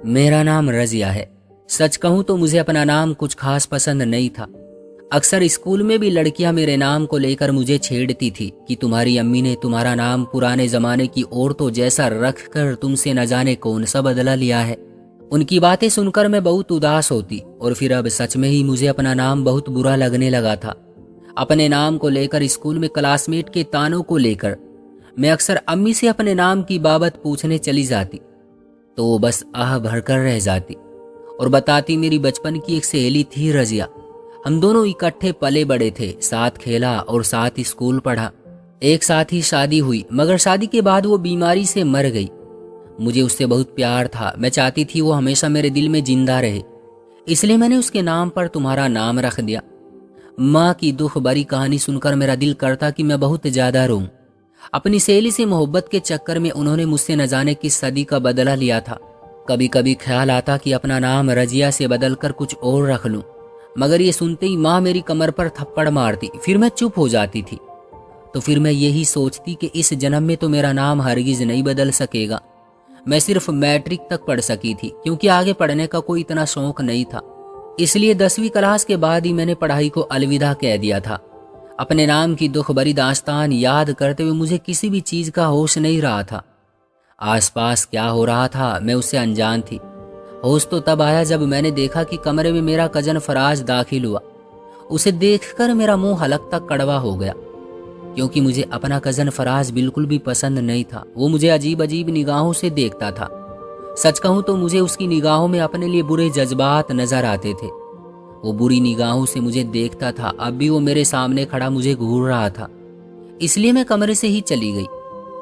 मेरा नाम रजिया है। सच कहूं तो मुझे अपना नाम कुछ खास पसंद नहीं था। अक्सर स्कूल में भी लड़कियां मेरे नाम को लेकर मुझे छेड़ती थी कि तुम्हारी अम्मी ने तुम्हारा नाम पुराने जमाने की औरतों जैसा रख कर तुमसे न जाने कौन सा बदला लिया है। उनकी बातें सुनकर मैं बहुत उदास होती और फिर अब सच में ही मुझे अपना नाम बहुत बुरा लगने लगा था। अपने नाम को लेकर स्कूल में क्लासमेट के तानों को लेकर मैं अक्सर अम्मी से अपने नाम की बाबत पूछने चली जाती तो वो बस आह भरकर रह जाती और बताती मेरी बचपन की एक सहेली थी रजिया। हम दोनों इकट्ठे पले बड़े थे, साथ खेला और साथ ही स्कूल पढ़ा। एक साथ ही शादी हुई, मगर शादी के बाद वो बीमारी से मर गई। मुझे उससे बहुत प्यार था, मैं चाहती थी वो हमेशा मेरे दिल में जिंदा रहे, इसलिए मैंने उसके नाम पर तुम्हारा नाम रख दिया। माँ की दुख भरी कहानी सुनकर मेरा दिल करता कि मैं बहुत ज्यादा रोऊं। अपनी सहेली से मोहब्बत के चक्कर में उन्होंने मुझसे न जाने किस सदी का बदला लिया था। कभी कभी ख्याल आता कि अपना नाम रजिया से बदलकर कुछ और रख लूं, मगर ये सुनते ही माँ मेरी कमर पर थप्पड़ मारती, फिर मैं चुप हो जाती थी। तो फिर मैं यही सोचती कि इस जन्म में तो मेरा नाम हरगिज नहीं बदल सकेगा। मैं सिर्फ मैट्रिक तक पढ़ सकी थी, क्योंकि आगे पढ़ने का कोई इतना शौक नहीं था। इसलिए 10वीं क्लास के बाद ही मैंने पढ़ाई को अलविदा कह दिया था। अपने नाम की दुख भरी दास्तान याद करते हुए मुझे किसी भी चीज का होश नहीं रहा था। आसपास क्या हो रहा था मैं उससे अनजान थी। होश तो तब आया जब मैंने देखा कि कमरे में मेरा कजन फराज दाखिल हुआ। उसे देखकर मेरा मुंह हलक तक कड़वा हो गया, क्योंकि मुझे अपना कजन फराज बिल्कुल भी पसंद नहीं था। वो मुझे अजीब अजीब निगाहों से देखता था। सच कहूं तो मुझे उसकी निगाहों में अपने लिए बुरे जज्बात नजर आते थे। वो बुरी निगाहों से मुझे देखता था, अब भी वो मेरे सामने खड़ा मुझे घूर रहा था। इसलिए मैं कमरे से ही चली गई।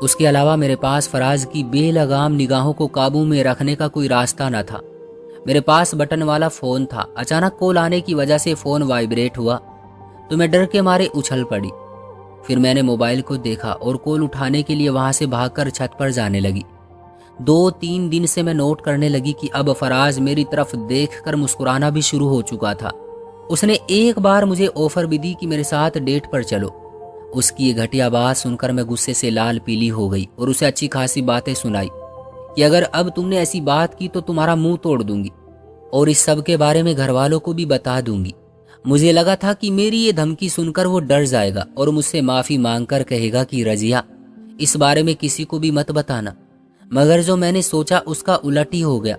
उसके अलावा मेरे पास फराज की बेलगाम निगाहों को काबू में रखने का कोई रास्ता न था। मेरे पास बटन वाला फोन था। अचानक कॉल आने की वजह से फोन वाइब्रेट हुआ तो मैं डर के मारे उछल पड़ी। फिर मैंने मोबाइल को देखा और कॉल उठाने के लिए वहां से भागकर छत पर जाने लगी। 2-3 दिन से मैं नोट करने लगी कि अब फराज मेरी तरफ देखकर मुस्कुराना भी शुरू हो चुका था। उसने एक बार मुझे ऑफर भी दी कि मेरे साथ डेट पर चलो। उसकी ये घटिया बात सुनकर मैं गुस्से से लाल पीली हो गई और उसे अच्छी खासी बातें सुनाई कि अगर अब तुमने ऐसी बात की तो तुम्हारा मुंह तोड़ दूंगी और इस सब के बारे में घर वालों को भी बता दूंगी। मुझे लगा था कि मेरी ये धमकी सुनकर वो डर जाएगा और मुझसे माफी मांगकर कहेगा कि रजिया, इस बारे में किसी को भी मत बताना। मगर जो मैंने सोचा उसका उलट ही हो गया।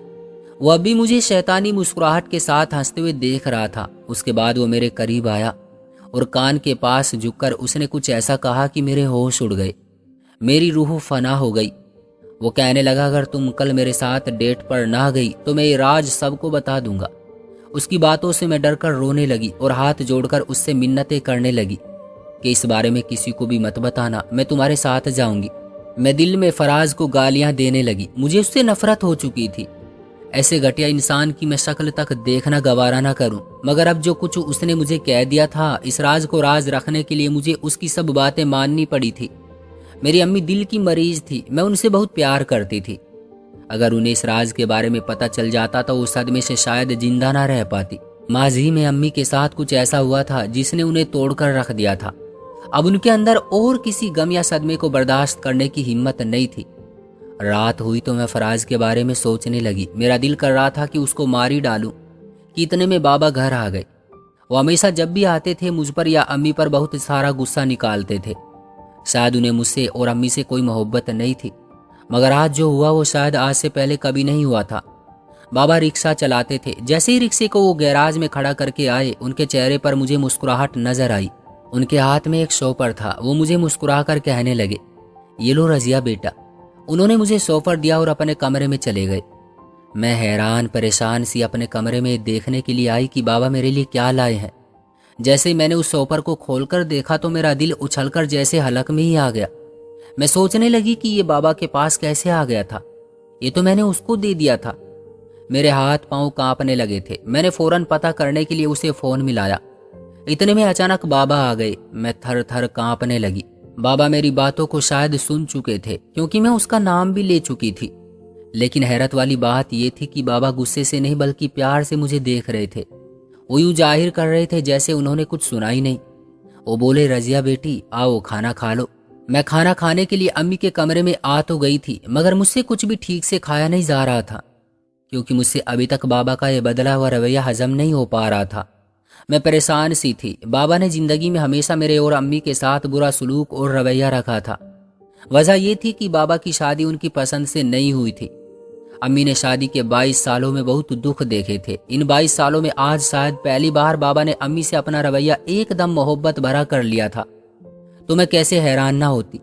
वो अभी मुझे शैतानी मुस्कुराहट के साथ हंसते हुए देख रहा था। उसके बाद वो मेरे करीब आया और कान के पास झुककर उसने कुछ ऐसा कहा कि मेरे होश उड़ गए, मेरी रूह फना हो गई। वो कहने लगा, अगर तुम कल मेरे साथ डेट पर ना गई तो मैं ये राज सबको बता दूंगा। उसकी बातों से मैं डरकर रोने लगी और हाथ जोड़कर उससे मिन्नतें करने लगी कि इस बारे में किसी को भी मत बताना, मैं तुम्हारे साथ जाऊंगी। मैं दिल में फराज को गालियां देने लगी। मुझे उससे नफरत हो चुकी थी। ऐसे घटिया इंसान की मैं शक्ल तक देखना गवारा ना करूं। मगर अब जो कुछ उसने मुझे कह दिया था, इस राज को राज रखने के लिए मुझे उसकी सब बातें माननी पड़ी थी। मेरी अम्मी दिल की मरीज थी, मैं उनसे बहुत प्यार करती थी। अगर उन्हें इस राज के बारे में पता चल जाता तो वो सदमे से शायद जिंदा ना रह पाती। माजी में अम्मी के साथ कुछ ऐसा हुआ था जिसने उन्हें तोड़कर रख दिया था। अब उनके अंदर और किसी गम या सदमे को बर्दाश्त करने की हिम्मत नहीं थी। रात हुई तो मैं फराज के बारे में सोचने लगी। मेरा दिल कर रहा था कि उसको मार ही डालूं कि इतने में बाबा घर आ गए। वो हमेशा जब भी आते थे मुझ पर या अम्मी पर बहुत सारा गुस्सा निकालते थे। शायद उन्हें मुझसे और अम्मी से कोई मोहब्बत नहीं थी, मगर आज जो हुआ वो शायद आज से पहले कभी नहीं हुआ था। बाबा रिक्शा चलाते थे। जैसे ही रिक्शे को वो गैराज में खड़ा करके आए, उनके चेहरे पर मुझे मुस्कुराहट नजर आई। उनके हाथ में एक शॉपर था। वो मुझे मुस्कुरा कर कहने लगे, ये लो रजिया बेटा। उन्होंने मुझे शॉपर दिया और अपने कमरे में चले गए। मैं हैरान परेशान सी अपने कमरे में देखने के लिए आई कि बाबा मेरे लिए क्या लाए हैं। जैसे ही मैंने उस शॉपर को खोलकर देखा तो मेरा दिल उछलकर जैसे हलक में ही आ गया। मैं सोचने लगी कि ये बाबा के पास कैसे आ गया था। ये तो मैंने उसको दे दिया था। मेरे हाथ पांव कांपने लगे थे। मैंने फौरन पता करने के लिए उसे फोन मिलाया। इतने में अचानक बाबा आ गए। मैं थर थर कांपने लगी। बाबा मेरी बातों को शायद सुन चुके थे, क्योंकि मैं उसका नाम भी ले चुकी थी। लेकिन हैरत वाली बात यह थी कि बाबा गुस्से से नहीं बल्कि प्यार से मुझे देख रहे थे। वो यूं जाहिर कर रहे थे जैसे उन्होंने कुछ सुना ही नहीं। वो बोले, रजिया बेटी आओ खाना खा लो। मैं खाना खाने के लिए अम्मी के कमरे में आ तो गई थी, मगर मुझसे कुछ भी ठीक से खाया नहीं जा रहा था, क्योंकि मुझसे अभी तक बाबा का यह बदला हुआ रवैया हजम नहीं हो पा रहा था। मैं परेशान सी थी। बाबा ने जिंदगी में हमेशा मेरे और अम्मी के साथ बुरा सलूक और रवैया रखा था। वजह यह थी कि बाबा की शादी उनकी पसंद से नहीं हुई थी। अम्मी ने शादी के 22 सालों में बहुत दुख देखे थे। इन 22 सालों में आज शायद पहली बार बाबा ने अम्मी से अपना रवैया एकदम मोहब्बत भरा कर लिया था। तो मैं कैसे हैरान ना होती।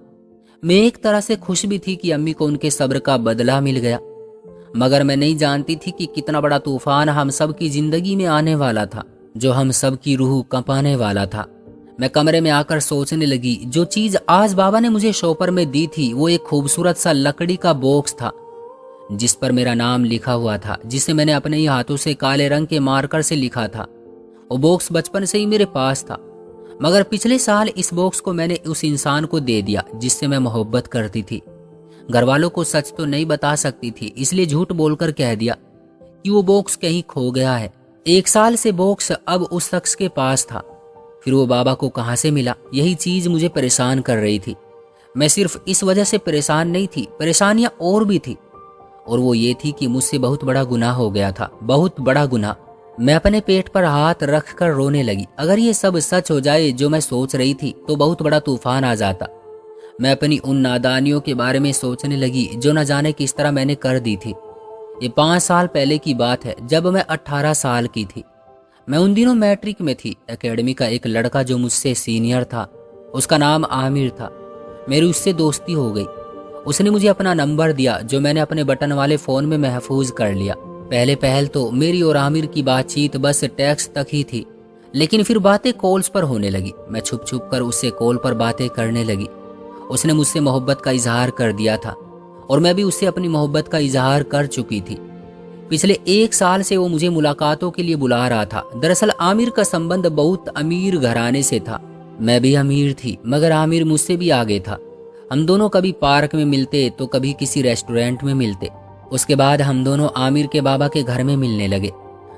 मैं एक तरह से खुश भी थी कि अम्मी को उनके सब्र का बदला मिल गया, मगर मैं नहीं जानती थी कि कितना बड़ा तूफान हम सब की जिंदगी में आने वाला था, जो हम सब की रूह कंपाने वाला था। मैं कमरे में आकर सोचने लगी, जो चीज आज बाबा ने मुझे शॉपर में दी थी वो एक खूबसूरत सा लकड़ी का बॉक्स था जिस पर मेरा नाम लिखा हुआ था, जिसे मैंने अपने ही हाथों से काले रंग के मार्कर से लिखा था। वो बॉक्स बचपन से ही मेरे पास था, मगर पिछले साल इस बॉक्स को मैंने उस इंसान को दे दिया जिससे मैं मोहब्बत करती थी। घर वालों को सच तो नहीं बता सकती थी, इसलिए झूठ बोलकर कह दिया कि वो बॉक्स कहीं खो गया है। 1 साल से बॉक्स अब उस शख्स के पास था। फिर वो बाबा को कहां से मिला, यही चीज मुझे परेशान कर रही थी। मैं सिर्फ इस वजह से परेशान नहीं थी, परेशानियां और भी थी, और वो ये थी कि मुझसे बहुत बड़ा गुनाह हो गया था, बहुत बड़ा गुनाह। मैं अपने पेट पर हाथ रख कर रोने लगी। अगर ये सब सच हो जाए जो मैं सोच रही थी तो बहुत बड़ा तूफान आ जाता। मैं अपनी उन नादानियों के बारे में सोचने लगी जो न जाने किस तरह मैंने कर दी थी। ये 5 साल पहले की बात है, जब मैं 18 साल की थी। मैं उन दिनों मैट्रिक में थी। एकेडमी का एक लड़का जो मुझसे सीनियर था, उसका नाम आमिर था, मेरी उससे दोस्ती हो गई। उसने मुझे अपना नंबर दिया जो मैंने अपने बटन वाले फ़ोन में महफूज कर लिया। पहले पहल तो मेरी और आमिर की बातचीत बस टेक्स्ट तक ही थी, लेकिन फिर बातें कॉल्स पर होने लगी। मैं छुप छुप कर उससे कॉल पर बातें करने लगी। उसने मुझसे मोहब्बत का इजहार कर दिया था और मैं भी उससे अपनी मोहब्बत का इजहार कर चुकी थी। पिछले 1 साल से वो मुझे मुलाकातों के लिए बुला रहा था। दरअसल आमिर का संबंध बहुत अमीर घराने से था। मैं भी अमीर थी, मगर आमिर मुझसे भी आगे था। हम दोनों कभी पार्क में मिलते तो कभी किसी रेस्टोरेंट में मिलते। उसके बाद हम दोनों आमिर के बाबा के घर में मिलने लगे,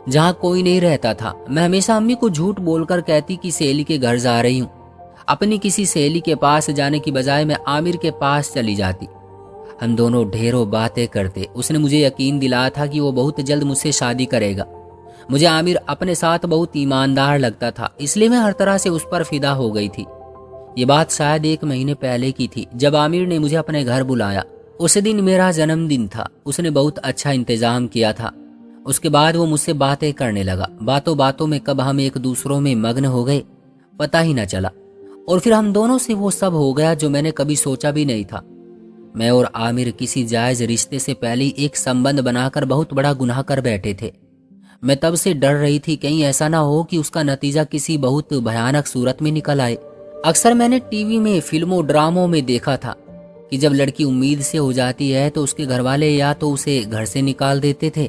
जहाँ कोई नहीं रहता था। मैं हमेशा अम्मी को झूठ बोलकर कहती कि सहेली के घर जा रही हूँ। अपनी किसी सहेली के पास जाने की बजाय मैं आमिर के पास चली जाती। हम दोनों ढेरों बातें करते। उसने मुझे यकीन दिलाया था कि वो बहुत जल्द मुझसे शादी करेगा। मुझे आमिर अपने साथ बहुत ईमानदार लगता था, इसलिए मैं हर तरह से उस पर फिदा हो गई थी। ये बात शायद 1 महीने पहले की थी, जब आमिर ने मुझे अपने घर बुलाया। उस दिन मेरा जन्मदिन था। उसने बहुत अच्छा इंतजाम किया था। उसके बाद वो मुझसे बातें करने लगा। बातों बातों में कब हम एक दूसरों में मग्न हो गए पता ही न चला, और फिर हम दोनों से वो सब हो गया जो मैंने कभी सोचा भी नहीं था। मैं और आमिर किसी जायज रिश्ते से पहले एक संबंध बनाकर बहुत बड़ा गुनाह कर बैठे थे। मैं तब से डर रही थी कहीं ऐसा ना हो कि उसका नतीजा किसी बहुत भयानक सूरत में निकल आए। अक्सर मैंने टीवी में, फिल्मों, ड्रामों में देखा था कि जब लड़की उम्मीद से हो जाती है तो उसके घर वाले या तो उसे घर से निकाल देते थे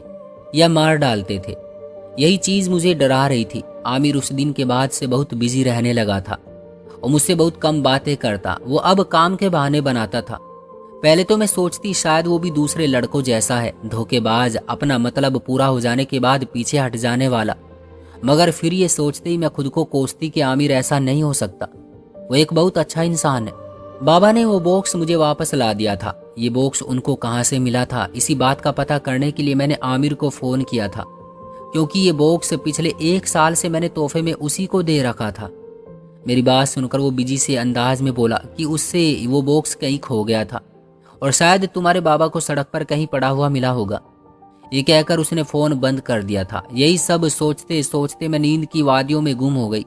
या मार डालते थे। यही चीज मुझे डरा रही थी। आमिर उस दिन के बाद से बहुत बिजी रहने लगा था और मुझसे बहुत कम बातें करता। वो अब काम के बहाने बनाता था। पहले तो मैं सोचती शायद वो भी दूसरे लड़कों जैसा है, धोखेबाज, अपना मतलब पूरा हो जाने के बाद पीछे हट जाने वाला। मगर फिर ये सोचते ही मैं खुद को कोसती कि आमिर ऐसा नहीं हो सकता। वो एक बहुत अच्छा इंसान है। बाबा ने वो बॉक्स मुझे वापस ला दिया था। ये बॉक्स उनको कहाँ से मिला था, इसी बात का पता करने के लिए मैंने आमिर को फोन किया था, क्योंकि ये बॉक्स पिछले 1 साल से मैंने तोहफे में उसी को दे रखा था। मेरी बात सुनकर वो बिजी से अंदाज में बोला कि उससे वो बॉक्स कहीं खो गया था और शायद तुम्हारे बाबा को सड़क पर कहीं पड़ा हुआ मिला होगा। ये कहकर उसने फोन बंद कर दिया था। यही सब सोचते सोचते मैं नींद की वादियों में गुम हो गई।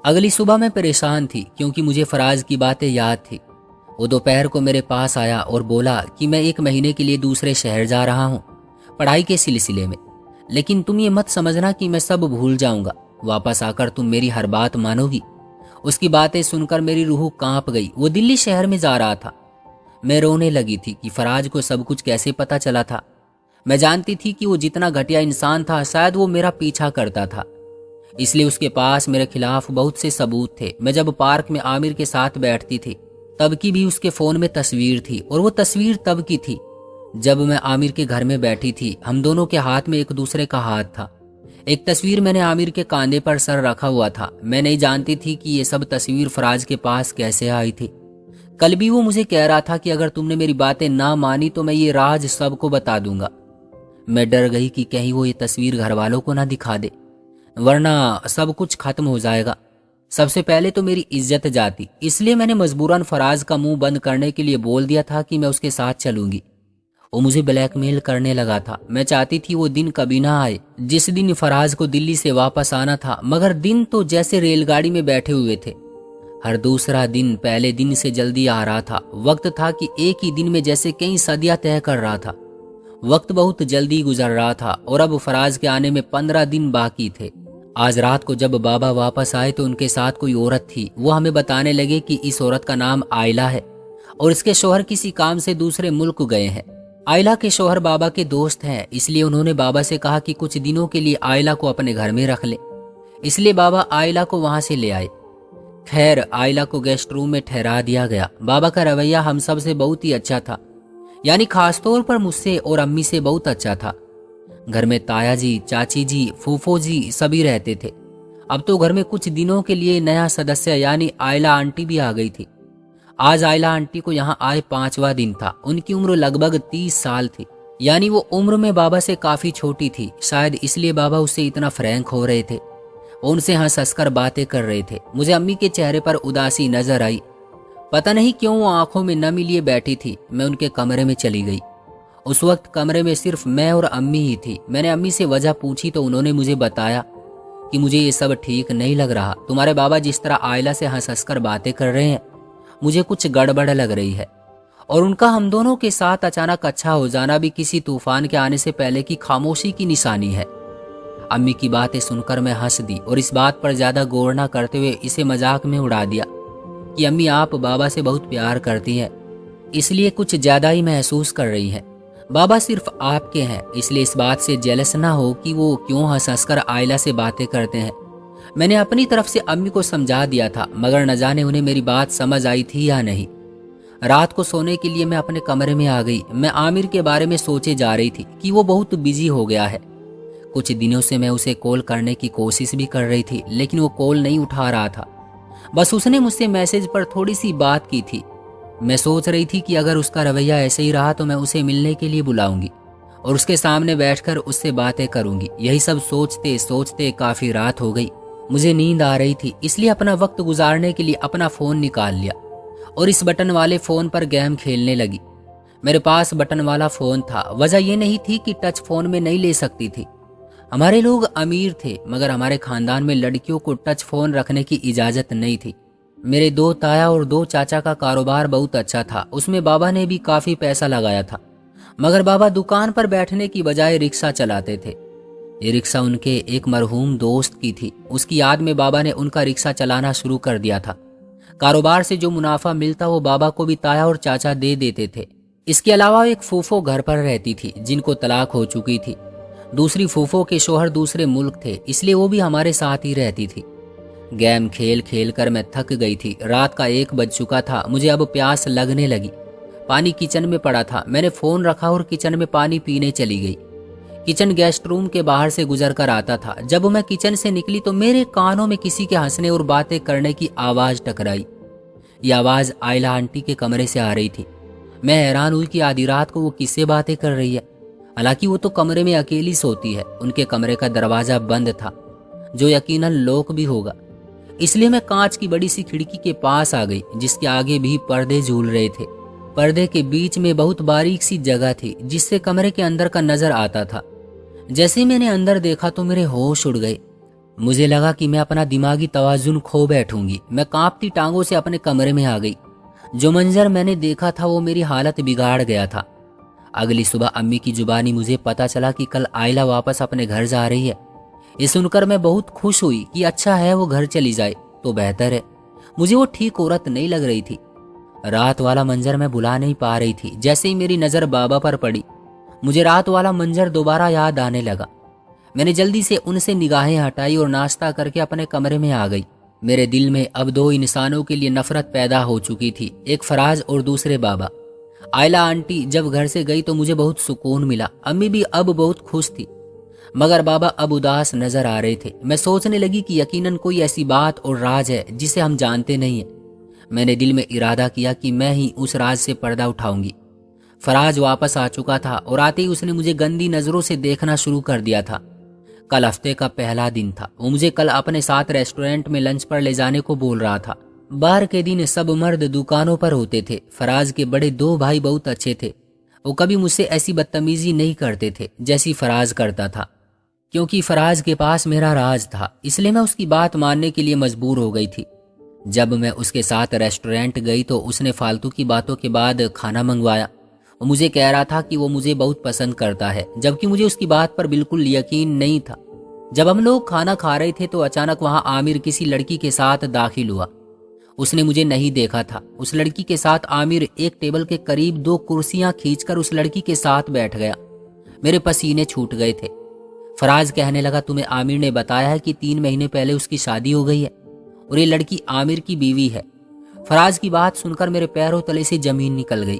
अगली सुबह मैं परेशान थी क्योंकि मुझे फराज की बातें याद थी। वो दोपहर को मेरे पास आया और बोला कि मैं 1 महीने के लिए दूसरे शहर जा रहा हूँ पढ़ाई के सिलसिले में, लेकिन तुम ये मत समझना कि मैं सब भूल जाऊंगा। वापस आकर तुम मेरी हर बात मानोगी। उसकी बातें सुनकर मेरी रूह कांप गई। वो दिल्ली शहर में जा रहा था। मैं रोने लगी थी कि फराज को सब कुछ कैसे पता चला था। मैं जानती थी कि वो जितना घटिया इंसान था शायद वो मेरा पीछा करता था, इसलिए उसके पास मेरे खिलाफ बहुत से सबूत थे। मैं जब पार्क में आमिर के साथ बैठती थी तब की भी उसके फोन में तस्वीर थी, और वो तस्वीर तब की थी जब मैं आमिर के घर में बैठी थी। हम दोनों के हाथ में एक दूसरे का हाथ था। एक तस्वीर मैंने आमिर के कांधे पर सर रखा हुआ था। मैं नहीं जानती थी कि ये सब तस्वीर फराज के पास कैसे आई थी। कल भी वो मुझे कह रहा था कि अगर तुमने मेरी बातें ना मानी तो मैं ये राज सबको बता दूंगा। मैं डर गई कि कहीं वो ये तस्वीर घर वालों को ना दिखा दे, वरना सब कुछ खत्म हो जाएगा। सबसे पहले तो मेरी इज्जत जाती, इसलिए मैंने मजबूरन फराज का मुंह बंद करने के लिए बोल दिया था कि मैं उसके साथ चलूंगी। वो मुझे ब्लैकमेल करने लगा था। मैं चाहती थी वो दिन कभी ना आए जिस दिन फराज को दिल्ली से वापस आना था, मगर दिन तो जैसे रेलगाड़ी में बैठे हुए थे। हर दूसरा दिन पहले दिन से जल्दी आ रहा था। वक्त था कि एक ही दिन में जैसे कई सदियां तय कर रहा था। वक्त बहुत जल्दी गुजर रहा था और अब फराज के आने में 15 दिन बाकी थे। आज रात को जब बाबा वापस आए तो उनके साथ कोई औरत थी। वो हमें बताने लगे कि इस औरत का नाम आयला है और इसके शौहर किसी काम से दूसरे मुल्क गए हैं। आयला के शौहर बाबा के दोस्त हैं, इसलिए उन्होंने बाबा से कहा कि कुछ दिनों के लिए आयला को अपने घर में रख ले। इसलिए बाबा आयला को वहां से ले आए। खैर, आयला को गेस्ट रूम में ठहरा दिया गया। बाबा का रवैया हम सब से बहुत ही अच्छा था, यानी खासतौर पर मुझसे और अम्मी से बहुत अच्छा था। घर में ताया जी, चाची जी, फूफो जी सभी रहते थे। अब तो घर में कुछ दिनों के लिए नया सदस्य यानी आयला आंटी भी आ गई थी। आज आयला आंटी को यहाँ आए 5वां दिन था। उनकी उम्र लगभग 30 साल थी, यानी वो उम्र में बाबा से काफी छोटी थी। शायद इसलिए बाबा उससे इतना फ्रैंक हो रहे थे। उनसे हंस हंसकर बातें कर रहे थे। मुझे अम्मी के चेहरे पर उदासी नजर आई। पता नहीं क्यों वो आंखों में नमी लिए बैठी थी। मैं उनके कमरे में चली गई। उस वक्त कमरे में सिर्फ मैं और अम्मी ही थी। मैंने अम्मी से वजह पूछी तो उन्होंने मुझे बताया कि मुझे ये सब ठीक नहीं लग रहा। तुम्हारे बाबा जिस तरह आयला से हंस हंसकर बातें कर रहे हैं, मुझे कुछ गड़बड़ लग रही है। और उनका हम दोनों के साथ अचानक अच्छा हो जाना भी किसी तूफान के आने से पहले की खामोशी की निशानी है। अम्मी की बातें सुनकर मैं हंस दी और इस बात पर ज्यादा गौर न करते हुए इसे मजाक में उड़ा दिया कि अम्मी, आप बाबा से बहुत प्यार करती हैं, इसलिए कुछ ज्यादा ही महसूस कर रही हैं। बाबा सिर्फ आपके हैं, इसलिए इस बात से जेलस ना हो कि वो क्यों हंस हंसकर आयला से बातें करते हैं। मैंने अपनी तरफ से अम्मी को समझा दिया था, मगर न जाने उन्हें मेरी बात समझ आई थी या नहीं। रात को सोने के लिए मैं अपने कमरे में आ गई। मैं आमिर के बारे में सोचे जा रही थी कि वो बहुत बिजी हो गया है। कुछ दिनों से मैं उसे कॉल करने की कोशिश भी कर रही थी, लेकिन वो कॉल नहीं उठा रहा था। बस उसने मुझसे मैसेज पर थोड़ी सी बात की थी। मैं सोच रही थी कि अगर उसका रवैया ऐसे ही रहा तो मैं उसे मिलने के लिए बुलाऊंगी और उसके सामने बैठकर उससे बातें करूंगी। यही सब सोचते सोचते काफी रात हो गई। मुझे नींद आ रही थी, इसलिए अपना वक्त गुजारने के लिए अपना फोन निकाल लिया और इस बटन वाले फोन पर गेम खेलने लगी। मेरे पास बटन वाला फोन था। वजह यह नहीं थी कि टच फोन में नहीं ले सकती थी। हमारे लोग अमीर थे, मगर हमारे खानदान में लड़कियों को टच फोन रखने की इजाजत नहीं थी। मेरे 2 ताया और 2 चाचा का कारोबार बहुत अच्छा था। उसमें बाबा ने भी काफी पैसा लगाया था, मगर बाबा दुकान पर बैठने की बजाय रिक्शा चलाते थे। ये रिक्शा उनके एक मरहूम दोस्त की थी। उसकी याद में बाबा ने उनका रिक्शा चलाना शुरू कर दिया था। कारोबार से जो मुनाफा मिलता वो बाबा को भी ताया और चाचा दे देते थे। इसके अलावा एक फूफो घर पर रहती थी जिनको तलाक हो चुकी थी। दूसरी फूफो के शौहर दूसरे मुल्क थे, इसलिए वो भी हमारे साथ ही रहती थी। गेम खेल खेल कर मैं थक गई थी। रात का 1 बज चुका था। मुझे अब प्यास लगने लगी। पानी किचन में पड़ा था। मैंने फोन रखा और किचन में पानी पीने चली गई। किचन गेस्ट रूम के बाहर से गुजर कर आता था। जब मैं किचन से निकली तो मेरे कानों में किसी के हंसने और बातें करने की आवाज टकराई। ये आवाज आयला आंटी के कमरे से आ रही थी। मैं हैरान हुई कि आधी रात को वो किससे बातें कर रही है। हालांकि वो तो कमरे में अकेली सोती है। उनके कमरे का दरवाजा बंद था, जो यकीनन लॉक भी होगा। इसलिए मैं कांच की बड़ी सी खिड़की के पास आ गई, जिसके आगे भी पर्दे झूल रहे थे। पर्दे के बीच में बहुत बारीक सी जगह थी, जिससे कमरे के अंदर का नजर आता था। जैसे ही मैंने अंदर देखा तो मेरे होश उड़ गए। मुझे लगा कि मैं अपना दिमागी तवाजुन खो बैठूंगी। मैं कांपती टांगों से अपने कमरे में आ गई। जो मंजर मैंने देखा था वो मेरी हालत बिगाड़ गया था। अगली सुबह अम्मी की जुबानी मुझे पता चला कि कल आयला वापस अपने घर जा रही है। ये सुनकर मैं बहुत खुश हुई कि अच्छा है वो घर चली जाए तो बेहतर है। मुझे वो ठीक औरत नहीं लग रही थी। रात वाला मंजर मैं भुला नहीं पा रही थी। जैसे ही मेरी नजर बाबा पर पड़ी, मुझे रात वाला मंजर दोबारा याद आने लगा। मैंने जल्दी से उनसे निगाहें हटाई और नाश्ता करके अपने कमरे में आ गई। मेरे दिल में अब 2 इंसानों के लिए नफरत पैदा हो चुकी थी, एक फराज और दूसरे बाबा। आयला आंटी जब घर से गई तो मुझे बहुत सुकून मिला। अम्मी भी अब बहुत खुश थी, मगर बाबा अब उदास नजर आ रहे थे। मैं सोचने लगी कि यकीनन कोई ऐसी बात और राज है जिसे हम जानते नहीं हैं। मैंने दिल में इरादा किया कि मैं ही उस राज से पर्दा उठाऊंगी। फराज वापस आ चुका था और आते ही उसने मुझे गंदी नजरों से देखना शुरू कर दिया था। कल हफ्ते का पहला दिन था। वो मुझे कल अपने साथ रेस्टोरेंट में लंच पर ले जाने को बोल रहा था। बाहर के दिन सब मर्द दुकानों पर होते थे। फराज के बड़े 2 भाई बहुत अच्छे थे। वो कभी मुझसे ऐसी बदतमीजी नहीं करते थे जैसी फराज करता था। क्योंकि फराज के पास मेरा राज था, इसलिए मैं उसकी बात मानने के लिए मजबूर हो गई थी। जब मैं उसके साथ रेस्टोरेंट गई तो उसने फालतू की बातों के बाद खाना मंगवाया। वो मुझे कह रहा था कि वो मुझे बहुत पसंद करता है, जबकि मुझे उसकी बात पर बिल्कुल यकीन नहीं था। जब हम लोग खाना खा रहे थे तो अचानक वहां आमिर किसी लड़की के साथ दाखिल हुआ। उसने मुझे नहीं देखा था। उस लड़की के साथ आमिर एक टेबल के करीब 2 कुर्सियां खींचकर उस लड़की के साथ बैठ गया। मेरे पसीने छूट गए थे। फराज कहने लगा, तुम्हें आमिर ने बताया है कि 3 महीने पहले उसकी शादी हो गई है और ये लड़की आमिर की बीवी है। फराज की बात सुनकर मेरे पैरों तले से जमीन निकल गई।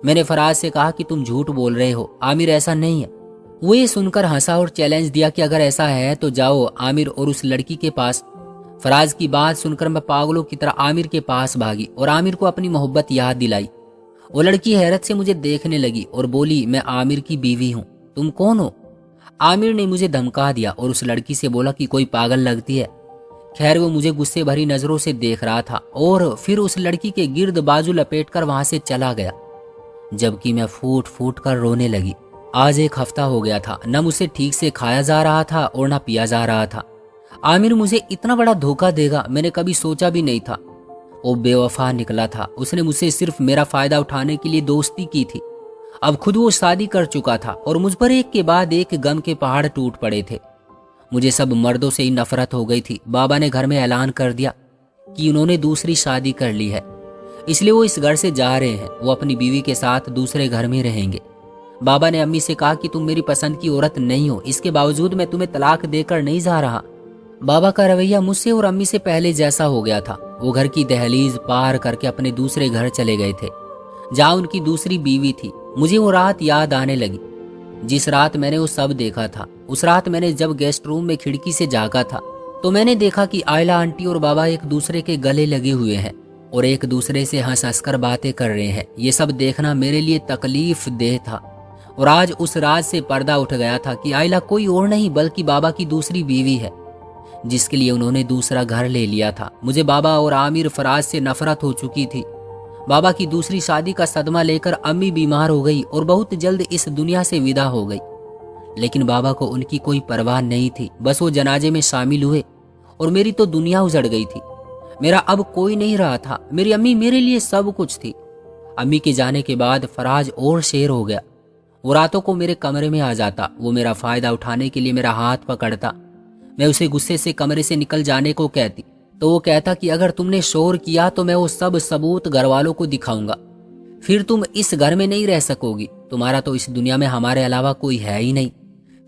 मैंने फराज से कहा कि तुम झूठ बोल रहे हो, आमिर ऐसा नहीं है। वो ये सुनकर हंसा और चैलेंज दिया कि अगर ऐसा है तो जाओ आमिर और उस लड़की के पास। फराज की बात सुनकर मैं पागलों की तरह आमिर के पास भागी और आमिर को अपनी मोहब्बत याद दिलाई। वो लड़की हैरत से मुझे देखने लगी और बोली, मैं आमिर की बीवी हूँ, तुम कौन हो? आमिर ने मुझे धमका दिया और उस लड़की से बोला कि कोई पागल लगती है। खैर वो मुझे गुस्से भरी नजरों से देख रहा था और फिर उस लड़की के गिर्द बाजू लपेटकर वहां से चला गया, जबकि मैं फूट फूट कर रोने लगी। आज 1 हफ्ता हो गया था। न मुझसे ठीक से खाया जा रहा था और न पिया जा रहा था। आमिर मुझे इतना बड़ा धोखा देगा मैंने कभी सोचा भी नहीं था। वो बेवफा निकला था। उसने मुझसे सिर्फ मेरा फायदा उठाने के लिए दोस्ती की थी। अब खुद वो शादी कर चुका था और मुझ पर एक के बाद एक गम के पहाड़ टूट पड़े थे। मुझे सब मर्दों से ही नफरत हो गई थी। बाबा ने घर में ऐलान कर दिया कि उन्होंने दूसरी शादी कर ली है, इसलिए वो इस घर से जा रहे हैं। वो अपनी बीवी के साथ दूसरे घर में रहेंगे। बाबा ने अम्मी से कहा कि तुम मेरी पसंद की औरत नहीं हो, इसके बावजूद मैं तुम्हें तलाक देकर नहीं जा रहा। बाबा का रवैया मुझसे और अम्मी से पहले जैसा हो गया था। वो घर की दहलीज पार करके अपने दूसरे घर चले गए थे, जहाँ उनकी दूसरी बीवी थी। मुझे वो रात याद आने लगी जिस रात मैंने वो सब देखा था। उस रात मैंने जब गेस्ट रूम में खिड़की से झांका था तो मैंने देखा कि आयला आंटी और बाबा एक दूसरे के गले लगे हुए हैं और एक दूसरे से हंस हंस कर बातें कर रहे हैं। ये सब देखना मेरे लिए तकलीफ देह था और आज उस राज से पर्दा उठ गया था कि आयला कोई और नहीं बल्कि बाबा की दूसरी बीवी है, जिसके लिए उन्होंने दूसरा घर ले लिया था। मुझे बाबा और आमिर फराज से नफरत हो चुकी थी। बाबा की दूसरी शादी का सदमा लेकर अम्मी बीमार हो गई और बहुत जल्द इस दुनिया से विदा हो गई। लेकिन बाबा को उनकी कोई परवाह नहीं थी। बस वो जनाजे में शामिल हुए और मेरी तो दुनिया उजड़ गई थी। मेरा अब कोई नहीं रहा था। मेरी अम्मी मेरे लिए सब कुछ थी। अम्मी के जाने के बाद फराज और शेर हो गया। वो रातों को मेरे कमरे में आ जाता। वो मेरा फायदा उठाने के लिए मेरा हाथ पकड़ता। मैं उसे गुस्से से कमरे से निकल जाने को कहती तो वो कहता कि अगर तुमने शोर किया तो मैं वो सब सबूत घर वालों को दिखाऊंगा, फिर तुम इस घर में नहीं रह सकोगी। तुम्हारा तो इस दुनिया में हमारे अलावा कोई है ही नहीं,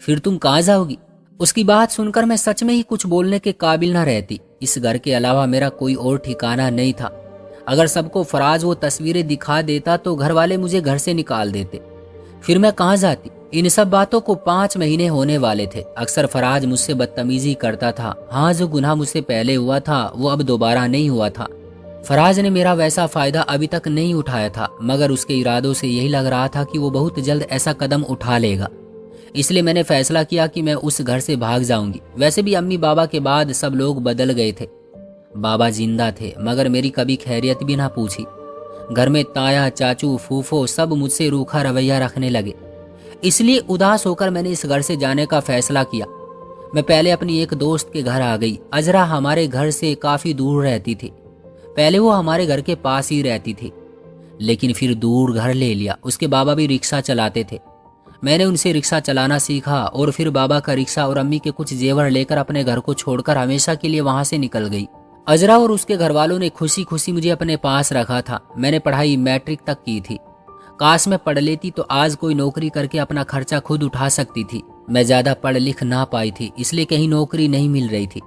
फिर तुम कहाँ जाओगी? उसकी बात सुनकर मैं सच में ही कुछ बोलने के काबिल ना रहती। इस घर के अलावा मेरा कोई और ठिकाना नहीं था। अगर सबको फराज वो तस्वीरें दिखा देता तो घर वाले मुझे घर से निकाल देते, फिर मैं कहाँ जाती? इन सब बातों को 5 महीने होने वाले थे। अक्सर फराज मुझसे बदतमीजी करता था। हाँ, जो गुनाह मुझसे पहले हुआ था वो अब दोबारा नहीं हुआ था। फराज ने मेरा वैसा फायदा अभी तक नहीं उठाया था, मगर उसके इरादों से यही लग रहा था कि वो बहुत जल्द ऐसा कदम उठा लेगा। इसलिए मैंने फैसला किया कि मैं उस घर से भाग जाऊंगी। वैसे भी अम्मी बाबा के बाद सब लोग बदल गए थे। बाबा जिंदा थे मगर मेरी कभी खैरियत भी ना पूछी। घर में ताया चाचू फूफो सब मुझसे रूखा रवैया रखने लगे। इसलिए उदास होकर मैंने इस घर से जाने का फैसला किया। मैं पहले अपनी एक दोस्त के घर आ गई। अजरा हमारे घर से काफी दूर रहती थी। पहले वो हमारे घर के पास ही रहती थी, लेकिन फिर दूर घर ले लिया। उसके बाबा भी रिक्शा चलाते थे। मैंने उनसे रिक्शा चलाना सीखा और फिर बाबा का रिक्शा और अम्मी के कुछ जेवर लेकर अपने घर को छोड़कर हमेशा के लिए वहां से निकल गई। अजरा और उसके घर वालों ने खुशी खुशी मुझे अपने पास रखा था। मैंने पढ़ाई मैट्रिक तक की थी। काश मैं पढ़ लेती तो आज कोई नौकरी करके अपना खर्चा खुद उठा सकती थी। मैं ज्यादा पढ़ लिख ना पाई थी, इसलिए कहीं नौकरी नहीं मिल रही थी,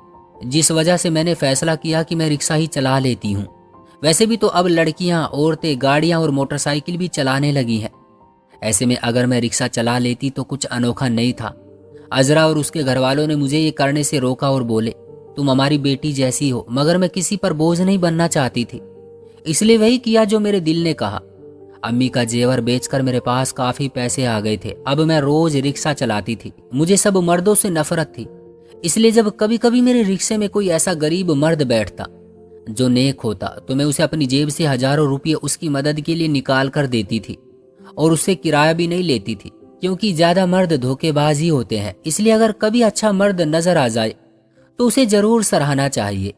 जिस वजह से मैंने फैसला किया कि मैं रिक्शा ही चला लेती हूँ। वैसे भी तो अब लड़कियां, औरतें गाड़ियां और मोटरसाइकिल भी चलाने लगी हैं। ऐसे में अगर मैं रिक्शा चला लेती तो कुछ अनोखा नहीं था। अजरा और उसके घर वालों ने मुझे ये करने से रोका और बोले, तुम हमारी बेटी जैसी हो। मगर मैं किसी पर बोझ नहीं बनना चाहती थी, इसलिए वही किया जो मेरे दिल ने कहा। अम्मी का जेवर बेचकर मेरे पास काफी पैसे आ गए थे। अब मैं रोज रिक्शा चलाती थी। मुझे सब मर्दों से नफरत थी, इसलिए जब कभी कभी मेरे रिक्शे में कोई ऐसा गरीब मर्द बैठता जो नेक होता तो मैं उसे अपनी जेब से हजारों रुपये उसकी मदद के लिए निकाल कर देती थी, और उससे किराया भी नहीं लेती थी, क्योंकि ज्यादा मर्द धोखेबाज ही होते हैं। इसलिए अगर कभी अच्छा मर्द नजर आ जाए तो उसे जरूर सराहना चाहिए।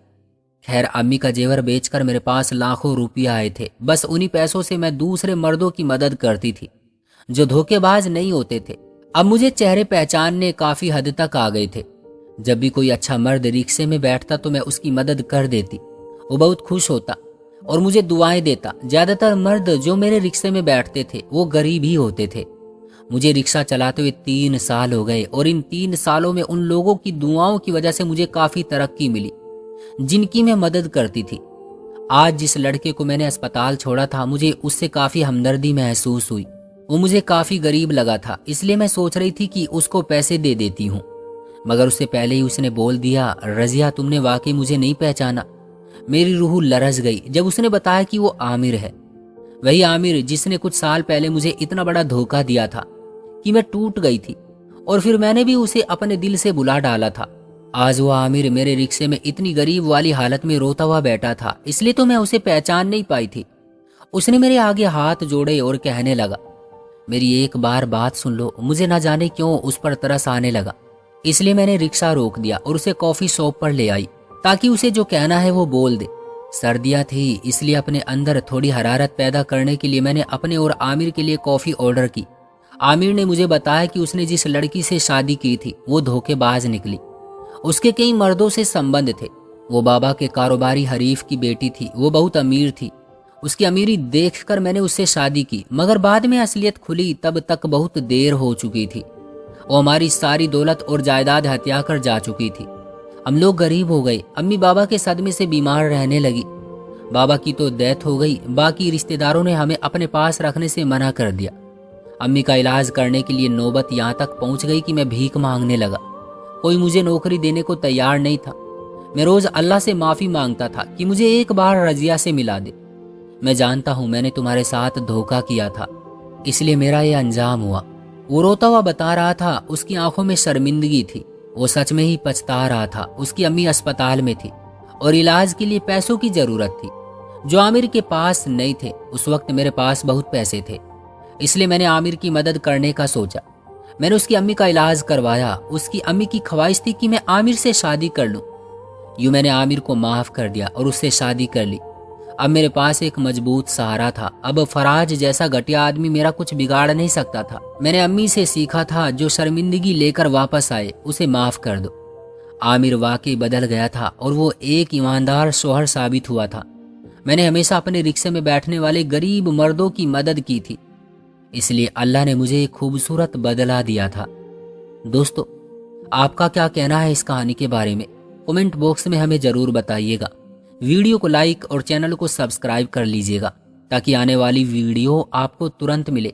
खैर, अम्मी का जेवर बेचकर मेरे पास लाखों रुपये आए थे। बस उन्हीं पैसों से मैं दूसरे मर्दों की मदद करती थी जो धोखेबाज नहीं होते थे। अब मुझे चेहरे पहचानने काफी हद तक आ गए थे। जब भी कोई अच्छा मर्द रिक्शे में बैठता तो मैं उसकी मदद कर देती। वो बहुत खुश होता और मुझे दुआएं देता। ज्यादातर मर्द जो मेरे रिक्शे में बैठते थे वो गरीब ही होते थे। मुझे रिक्शा चलाते हुए 3 साल हो गए और इन 3 सालों में उन लोगों की दुआओं की वजह से मुझे काफी तरक्की मिली जिनकी मैं मदद करती थी। आज जिस लड़के को मैंने अस्पताल छोड़ा था, मुझे उससे काफी हमदर्दी महसूस हुई। वो मुझे काफी गरीब लगा था, इसलिए मैं सोच रही थी कि उसको पैसे दे देती हूँ, मगर उससे पहले ही उसने बोल दिया, रजिया तुमने वाकई मुझे नहीं पहचाना। मेरी रूह लरस गई जब उसने बताया कि वो आमिर है, वही आमिर जिसने कुछ साल पहले मुझे इतना बड़ा धोखा दिया था कि मैं टूट गई थी, और फिर मैंने भी उसे अपने दिल से बुला डाला था। आज वो आमिर मेरे रिक्शे में इतनी गरीब वाली हालत में रोता हुआ बैठा था, इसलिए तो मैं उसे पहचान नहीं पाई थी। उसने मेरे आगे हाथ जोड़े और कहने लगा, मेरी एक बार बात सुन लो। मुझे ना जाने क्यों उस पर तरस आने लगा, इसलिए मैंने रिक्शा रोक दिया और उसे कॉफी शॉप पर ले आई ताकि उसे जो कहना है वो बोल दे। सर्दियां थी, इसलिए अपने अंदर थोड़ी हरारत पैदा करने के लिए मैंने अपने और आमिर के लिए कॉफी ऑर्डर की। आमिर ने मुझे बताया कि उसने जिस लड़की से शादी की थी वो धोखेबाज निकली। उसके कई मर्दों से संबंध थे। वो बाबा के कारोबारी हरीफ की बेटी थी। वो बहुत अमीर थी। उसकी अमीरी देखकर मैंने उससे शादी की, मगर बाद में असलियत खुली तब तक बहुत देर हो चुकी थी। वो हमारी सारी दौलत और जायदाद हत्या कर जा चुकी थी। हम लोग गरीब हो गए। अम्मी बाबा के सदमे से बीमार रहने लगी। बाबा की तो डेथ हो गई, बाकी रिश्तेदारों ने हमें अपने पास रखने से मना कर दिया। अम्मी का इलाज करने के लिए नौबत यहाँ तक पहुँच गई कि मैं भीख मांगने लगा। कोई मुझे नौकरी देने को तैयार नहीं था। मैं रोज अल्लाह से माफी मांगता था कि मुझे एक बार रजिया से मिला दे। मैं जानता हूँ मैंने तुम्हारे साथ धोखा किया था, इसलिए मेरा ये अंजाम हुआ। वो रोता हुआ बता रहा था, उसकी आंखों में शर्मिंदगी थी। वो सच में ही पछता रहा था। उसकी अम्मी अस्पताल में थी और इलाज के लिए पैसों की जरूरत थी जो आमिर के पास नहीं थे। उस वक्त मेरे पास बहुत पैसे थे, इसलिए मैंने आमिर की मदद करने का सोचा। मैंने उसकी अम्मी का इलाज करवाया। उसकी अम्मी की ख्वाहिश थी कि मैं आमिर से शादी कर लूं। यूं मैंने आमिर को माफ कर दिया और उससे शादी कर ली। अब मेरे पास एक मजबूत सहारा था। अब फराज जैसा घटिया आदमी मेरा कुछ बिगाड़ नहीं सकता था। मैंने अम्मी से सीखा था, जो शर्मिंदगी लेकर वापस आए उसे माफ कर दो। आमिर वाकई बदल गया था और वो एक ईमानदार शौहर साबित हुआ था। मैंने हमेशा अपने रिक्शे में बैठने वाले गरीब मर्दों की मदद की थी, इसलिए अल्लाह ने मुझे एक खूबसूरत बदला दिया था। दोस्तों, आपका क्या कहना है इस कहानी के बारे में? कमेंट बॉक्स में हमें जरूर बताइएगा। वीडियो को लाइक और चैनल को सब्सक्राइब कर लीजिएगा ताकि आने वाली वीडियो आपको तुरंत मिले।